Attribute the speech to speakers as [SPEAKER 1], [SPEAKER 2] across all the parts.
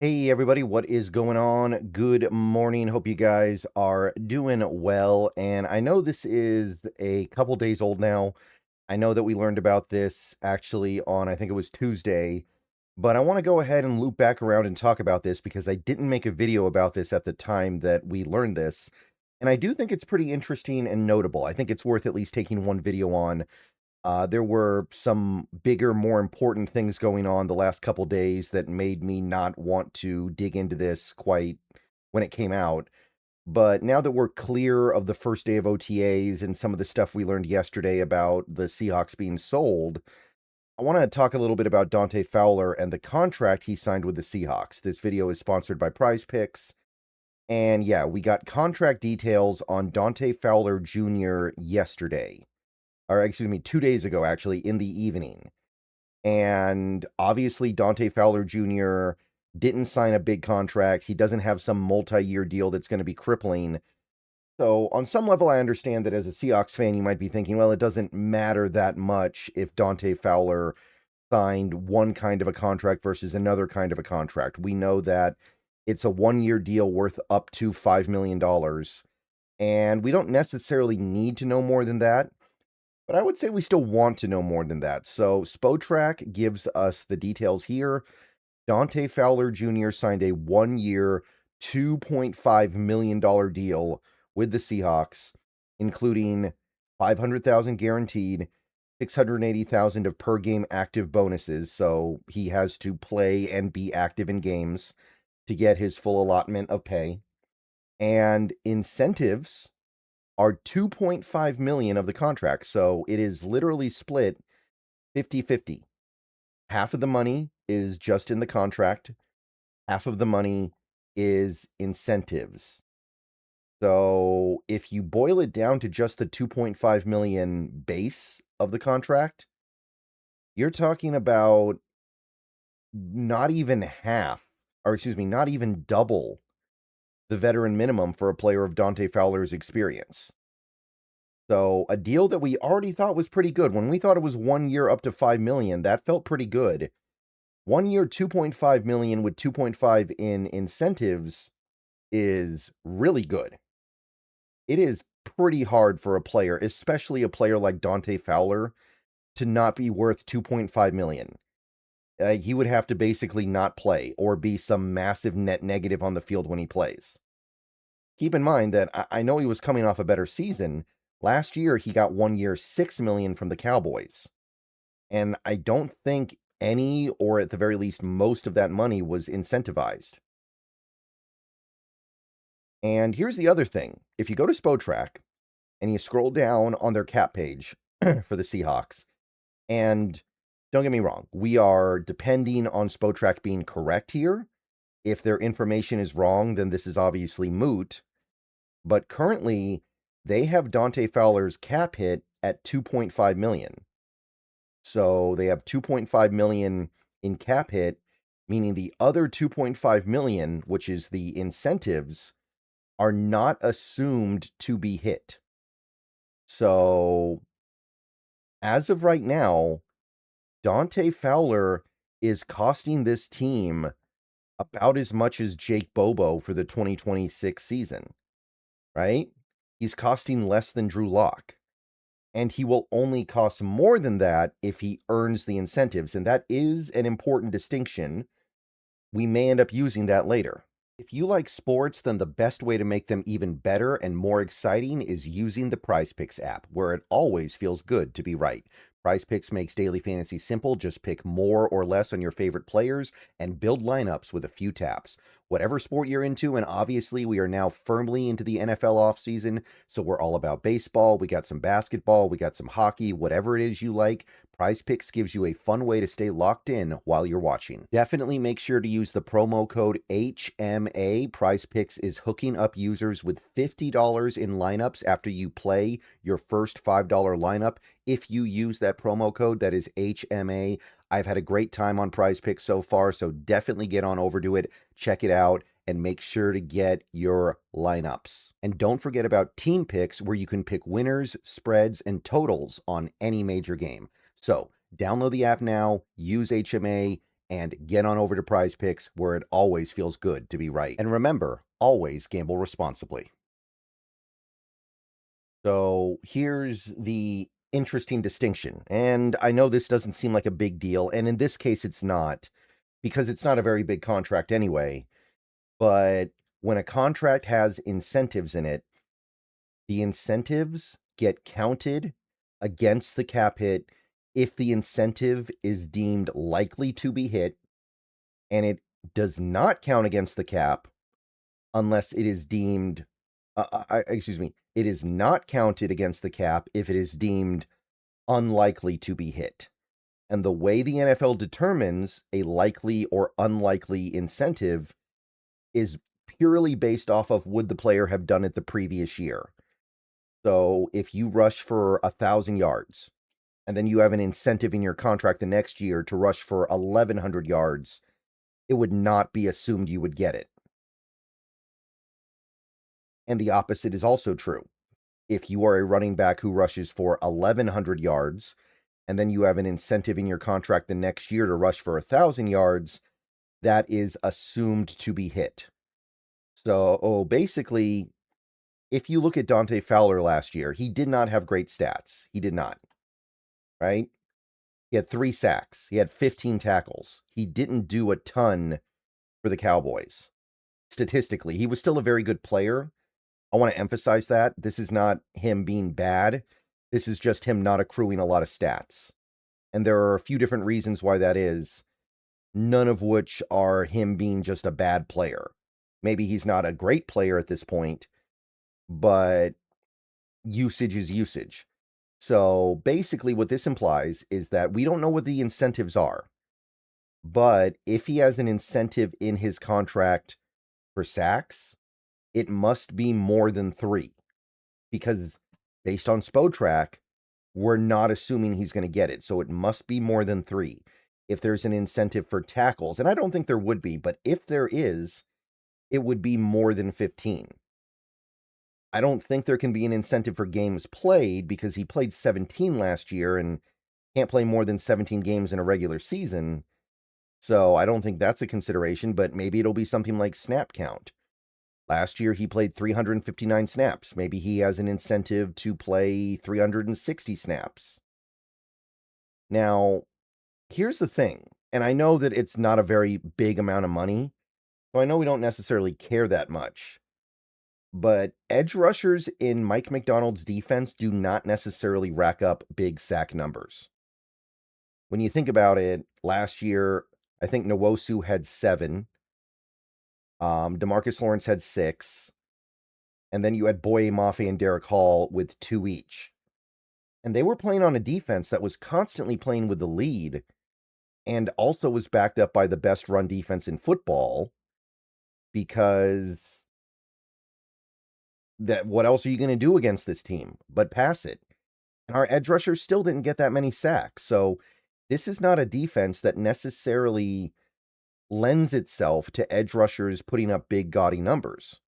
[SPEAKER 1] Hey everybody, what is going on? Good morning. Hope you guys are doing well. And I know this is a couple days old now. I know that we learned about this actually on, I think it was Tuesday, but I want to go ahead and loop back around and talk about this because I didn't make a video about this at the time that we learned this. And I do think it's pretty interesting and notable. I think it's worth at least taking one video on. There were some bigger, more important things going on the last couple days that made me not want to dig into this quite when it came out. But now that we're clear of the first day of OTAs and some of the stuff we learned yesterday about the Seahawks being sold, I want to talk a little bit about Dante Fowler and the contract he signed with the Seahawks. This video is sponsored by Prize Picks. And yeah, we got contract details on Dante Fowler Jr. yesterday, or excuse me, 2 days ago, actually, in the evening. And obviously, Dante Fowler Jr. didn't sign a big contract. He doesn't have some multi-year deal that's going to be crippling. So on some level, I understand that as a Seahawks fan, you might be thinking, well, it doesn't matter that much if Dante Fowler signed one kind of a contract versus another kind of a contract. We know that it's a one-year deal worth up to $5 million. And we don't necessarily need to know more than that. But I would say we still want to know more than that. So Spotrac gives us the details here. Dante Fowler Jr. signed a one-year, $2.5 million deal with the Seahawks, including $500,000 guaranteed, $680,000 of per game active bonuses. So he has to play and be active in games to get his full allotment of pay. And incentives are 2.5 million of the contract. So it is literally split 50-50. Half of the money is just in the contract, half of the money is incentives. So if you boil it down to just the 2.5 million base of the contract, you're talking about not even half, or excuse me, not even double the veteran minimum for a player of Dante Fowler's experience. So a deal that we already thought was pretty good. When we thought it was 1 year up to 5 million, that felt pretty good. 1 year, 2.5 million with 2.5 in incentives is really good. It is pretty hard for a player, especially a player like Dante Fowler, to not be worth 2.5 million. He would have to basically not play or be some massive net negative on the field when he plays. Keep in mind that I know he was coming off a better season. Last year, he got 1 year, 6 million from the Cowboys. And I don't think any, or at the very least, most of that money was incentivized. And here's the other thing. If you go to Spotrac and you scroll down on their cap page for the Seahawks, and don't get me wrong, we are depending on Spotrac being correct here. If their information is wrong, then this is obviously moot. But currently, they have Dante Fowler's cap hit at 2.5 million. So they have 2.5 million in cap hit, meaning the other 2.5 million, which is the incentives, are not assumed to be hit. So as of right now, Dante Fowler is costing this team about as much as Jake Bobo for the 2026 season, right? He's costing less than Drew Lock. And he will only cost more than that if he earns the incentives. And that is an important distinction. We may end up using that later. If you like sports, then the best way to make them even better and more exciting is using the Prize Picks app, where it always feels good to be right. Prize Picks makes daily fantasy simple. Just pick more or less on your favorite players and build lineups with a few taps. Whatever sport you're into, and obviously we are now firmly into the NFL offseason, so we're all about baseball. We got some basketball, we got some hockey, whatever it is you like. Prize Picks gives you a fun way to stay locked in while you're watching. Definitely make sure to use the promo code HMA. Prize Picks is hooking up users with $50 in lineups after you play your first $5 lineup. If you use that promo code, that is HMA. I've had a great time on Prize Picks so far, so definitely get on over to it, check it out, and make sure to get your lineups. And don't forget about Team Picks, where you can pick winners, spreads, and totals on any major game. So download the app now, use HMA, and get on over to Prize Picks, where it always feels good to be right. And remember, always gamble responsibly. So here's the interesting distinction. And I know this doesn't seem like a big deal, and in this case it's not, because it's not a very big contract anyway. But when a contract has incentives in it, the incentives get counted against the cap hit if the incentive is deemed likely to be hit, and it does not count against the cap unless it is deemed, it is not counted against the cap if it is deemed unlikely to be hit. And the way the NFL determines a likely or unlikely incentive is purely based off of would the player have done it the previous year. So if you rush for 1,000 yards and then you have an incentive in your contract the next year to rush for 1,100 yards, it would not be assumed you would get it. And the opposite is also true. If you are a running back who rushes for 1,100 yards and then you have an incentive in your contract the next year to rush for 1,000 yards, that is assumed to be hit. So basically, if you look at Dante Fowler last year, he did not have great stats. He did not, right? He had 3 sacks. He had 15 tackles. He didn't do a ton for the Cowboys. Statistically, he was still a very good player. I want to emphasize that. This is not him being bad. This is just him not accruing a lot of stats. And there are a few different reasons why that is, none of which are him being just a bad player. Maybe he's not a great player at this point, but usage is usage. So basically what this implies is that we don't know what the incentives are. But if he has an incentive in his contract for sacks, it must be more than 3. Because based on Spotrac, we're not assuming he's going to get it. So it must be more than 3. If there's an incentive for tackles, and I don't think there would be, but if there is, it would be more than 15. I don't think there can be an incentive for games played because he played 17 last year and can't play more than 17 games in a regular season. So I don't think that's a consideration, but maybe it'll be something like snap count. Last year, he played 359 snaps. Maybe he has an incentive to play 360 snaps. Now, here's the thing, and I know that it's not a very big amount of money, so I know we don't necessarily care that much. But edge rushers in Mike Macdonald's defense do not necessarily rack up big sack numbers. When you think about it, last year, I think Nwosu had 7. DeMarcus Lawrence had 6. And then you had Boye Mafe and Derek Hall with 2 each. And they were playing on a defense that was constantly playing with the lead and also was backed up by the best run defense in football, because what else are you going to do against this team but pass it? And our edge rushers still didn't get that many sacks. So this is not a defense that necessarily lends itself to edge rushers putting up big, gaudy numbers.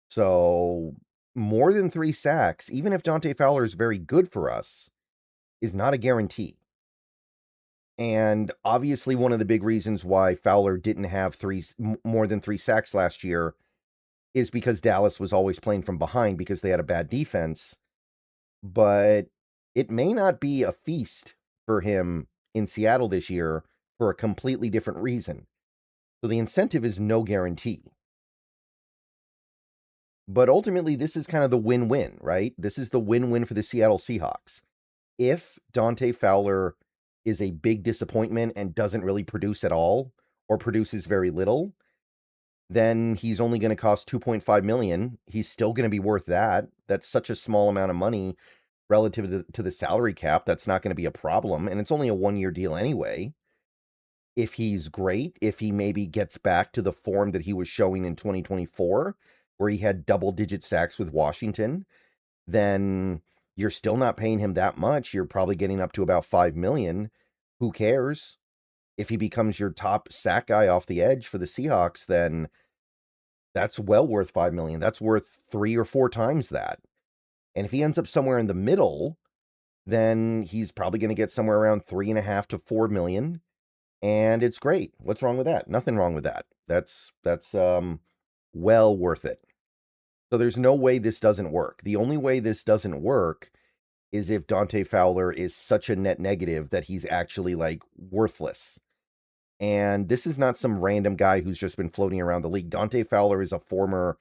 [SPEAKER 1] So more than 3 sacks, even if Dante Fowler is very good for us, is not a guarantee. And obviously one of the big reasons why Fowler didn't have more than 3 sacks last year is because Dallas was always playing from behind because they had a bad defense. But it may not be a feast for him in Seattle this year for a completely different reason. So the incentive is no guarantee. But ultimately, this is kind of the win-win, right? This is the win-win for the Seattle Seahawks. If Dante Fowler is a big disappointment and doesn't really produce at all, or produces very little, then he's only going to cost $2.5 million. He's still going to be worth that. That's such a small amount of money relative to the salary cap. That's not going to be a problem. And it's only a 1-year deal anyway. If he's great, if he maybe gets back to the form that he was showing in 2024, where he had double-digit sacks with Washington, then you're still not paying him that much. You're probably getting up to about $5 million. Who cares? If he becomes your top sack guy off the edge for the Seahawks, then that's well worth $5 million. That's worth 3 or 4 times that. And if he ends up somewhere in the middle, then he's probably going to get somewhere around 3.5 to $4 million. and it's great. What's wrong with that? Nothing wrong with that. That's well worth it. So there's no way this doesn't work. The only way this doesn't work is if Dante Fowler is such a net negative that he's actually like worthless. And this is not some random guy who's just been floating around the league. Dante Fowler is a former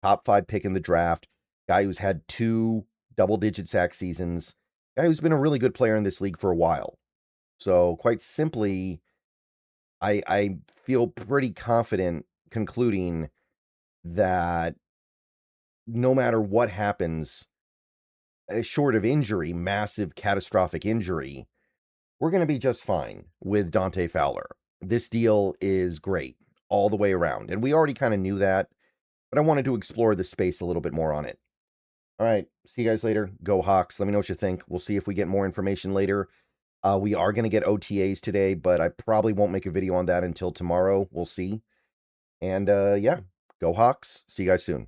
[SPEAKER 1] top 5 pick in the draft, guy who's had 2 double-digit sack seasons, guy who's been a really good player in this league for a while. So, quite simply, I feel pretty confident concluding that no matter what happens, short of injury, massive catastrophic injury, we're going to be just fine with Dante Fowler. This deal is great all the way around. And we already kind of knew that, but I wanted to explore the space a little bit more on it. All right. See you guys later. Go Hawks. Let me know what you think. We'll see if we get more information later. We are going to get OTAs today, but I probably won't make a video on that until tomorrow. We'll see. And yeah, go Hawks. See you guys soon.